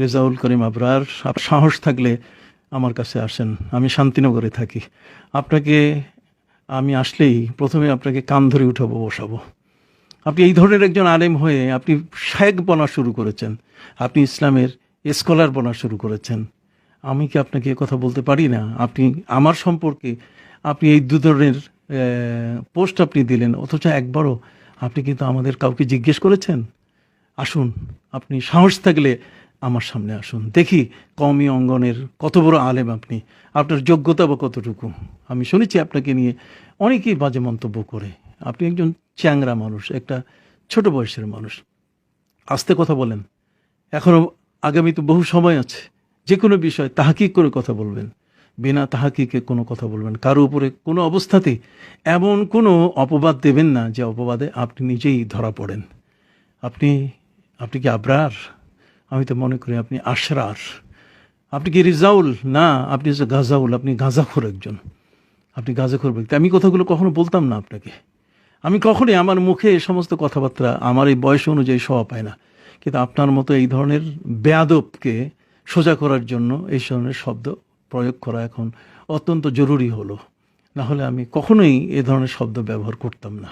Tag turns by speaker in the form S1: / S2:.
S1: রেজাউল করিম আবরার, সাহস থাকলে আমার কাছে আসেন। আমি শান্তিনগরে থাকি। আপনাকে আমি আসলেই প্রথমে আপনাকে কান ধরে উঠাবো, বসাবো। আপনি এই ধরনের একজন আলেম হয়ে আপনি শায়েখ বনা শুরু করেছেন, আপনি ইসলামের স্কলার বনা শুরু করেছেন। আমি কি আপনাকে এ কথা বলতে পারি না? আপনি আমার সম্পর্কে আপনি এই দু ধরনের পোস্ট আপনি দিলেন, অথচ একবারও আপনি কিন্তু আমাদের কাউকে জিজ্ঞেস করেছেন? আসুন, আপনি সাহস থাকলে আমার সামনে আসুন, দেখি কওমি অঙ্গনের কত বড় আলেম আপনি, আপনার যোগ্যতা বা কতটুকু। আমি শুনেছি আপনাকে নিয়ে অনেকেই বাজে মন্তব্য করে। আপনি একজন চ্যাংরা মানুষ, একটা ছোট বয়সের মানুষ। আস্তে কথা বলেন, এখনও আগামীতে বহু সময় আছে। যে কোনো বিষয় তাহাকিক করে কথা বলবেন, বিনা তাহাকিকে কোনো কথা বলবেন। কারো উপরে কোনো অবস্থাতেই এমন কোনো অপবাদ দেবেন না যে অপবাদে আপনি নিজেই ধরা পড়েন। আপনি আপনি কি আবরার? আমি তো মনে করি আপনি আশরার। আপনি কি রিজাউল? না, আপনি হচ্ছে গাজাউল। আপনি গাঁজাখোর একজন, আপনি গাঁজাখোর ব্যক্তি। আমি কথাগুলো কখনো বলতাম না আপনাকে। আমি কখনোই আমার মুখে এ সমস্ত কথাবার্তা আমার এই বয়স অনুযায়ী শোভা পায় না। কিন্তু আপনার মতো এই ধরনের বেয়াদবকে সোজা করার জন্য এই ধরনের শব্দ প্রয়োগ করা এখন অত্যন্ত জরুরি হলো। না হলে আমি কখনোই এ ধরনের শব্দ ব্যবহার করতাম না।